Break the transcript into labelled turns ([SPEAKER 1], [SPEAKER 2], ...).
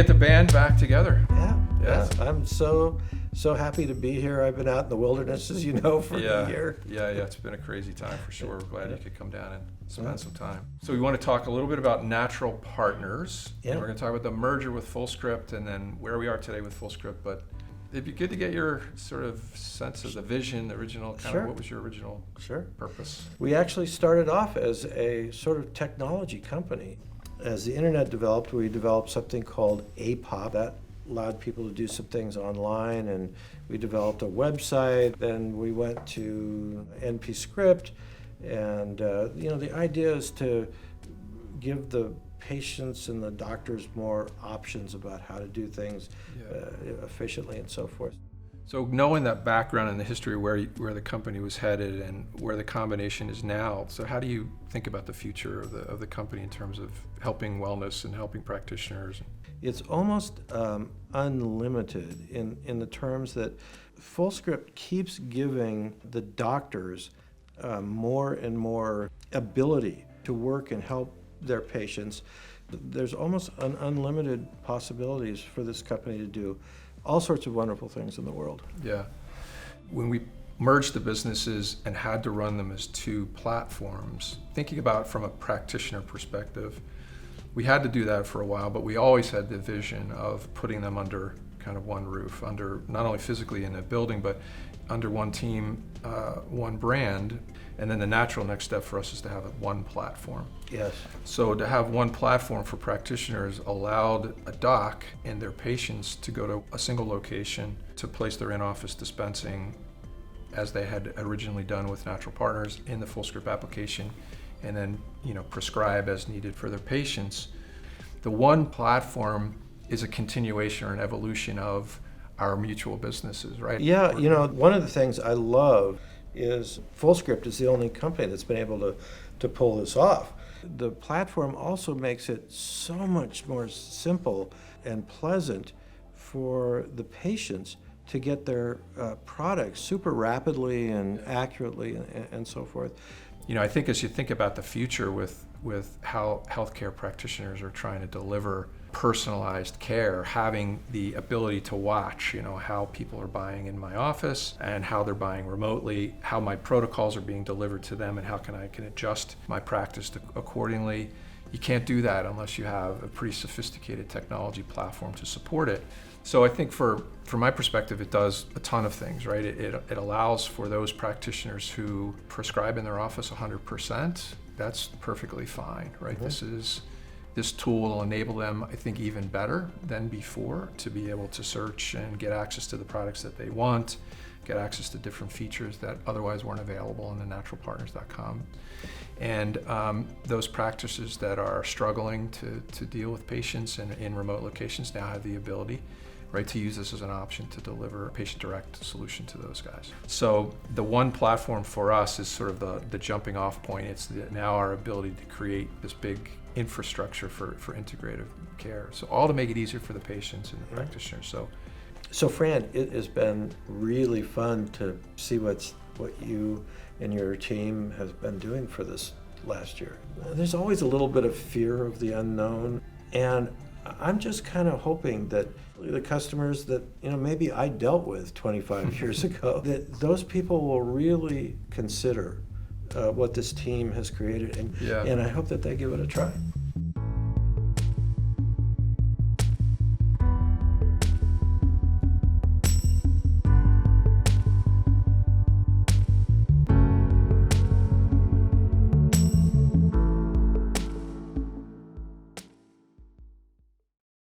[SPEAKER 1] get the band back together.
[SPEAKER 2] Yeah.
[SPEAKER 1] Yeah.
[SPEAKER 2] I'm so happy to be here. I've been out in the wilderness, as you know, for a year.
[SPEAKER 1] Yeah. It's been a crazy time for sure. We're glad you could come down and spend some time. So we want to talk a little bit about natural partners.
[SPEAKER 2] Yeah.
[SPEAKER 1] And we're going to talk about the merger with Fullscript and then where we are today with Fullscript. But it'd be good to get your sort of sense of the vision, the original kind of what was your original purpose?
[SPEAKER 2] We actually started off as a sort of technology company. As the internet developed, we developed something called APOP. That allowed people to do some things online, and we developed a website. Then we went to NP Script, and the idea is to give the patients and the doctors more options about how to do things efficiently and so forth.
[SPEAKER 1] So knowing that background and the history where the company was headed and where the combination is now, so how do you think about the future of the company in terms of helping wellness and helping practitioners?
[SPEAKER 2] It's almost unlimited in the terms that Fullscript keeps giving the doctors more and more ability to work and help their patients. There's almost unlimited possibilities for this company to do all sorts of wonderful things in the world.
[SPEAKER 1] Yeah. When we merged the businesses and had to run them as two platforms, thinking about it from a practitioner perspective, we had to do that for a while, but we always had the vision of putting them under kind of one roof, under not only physically in a building, but under one team, one brand. And then the natural next step for us is to have one platform.
[SPEAKER 2] Yes.
[SPEAKER 1] So to have one platform for practitioners allowed a doc and their patients to go to a single location to place their in-office dispensing as they had originally done with Natural Partners in the Fullscript application, and then prescribe as needed for their patients. The one platform is a continuation or an evolution of our mutual businesses, right?
[SPEAKER 2] Yeah, one of the things I love is Fullscript is the only company that's been able to pull this off. The platform also makes it so much more simple and pleasant for the patients to get their products super rapidly and accurately and so forth.
[SPEAKER 1] I think as you think about the future with how healthcare practitioners are trying to deliver personalized care, having the ability to watch, how people are buying in my office and how they're buying remotely, how my protocols are being delivered to them, and how I can adjust my practice accordingly. You can't do that unless you have a pretty sophisticated technology platform to support it. So I think from my perspective, it does a ton of things, right? It allows for those practitioners who prescribe in their office 100%. That's perfectly fine, right?
[SPEAKER 2] Mm-hmm.
[SPEAKER 1] This tool will enable them, I think, even better than before to be able to search and get access to the products that they want, get access to different features that otherwise weren't available on the naturalpartners.com. And those practices that are struggling to deal with patients in remote locations now have the ability, right, to use this as an option to deliver a patient direct solution to those guys. So the one platform for us is sort of the jumping off point. It's now our ability to create this big infrastructure for integrative care. So all to make it easier for the patients and the practitioners.
[SPEAKER 2] So Fran, it has been really fun to see what you and your team has been doing for this last year. There's always a little bit of fear of the unknown, and I'm just kind of hoping that the customers that maybe I dealt with 25 years ago, that those people will really consider what this team has created, and I hope that they give it a try.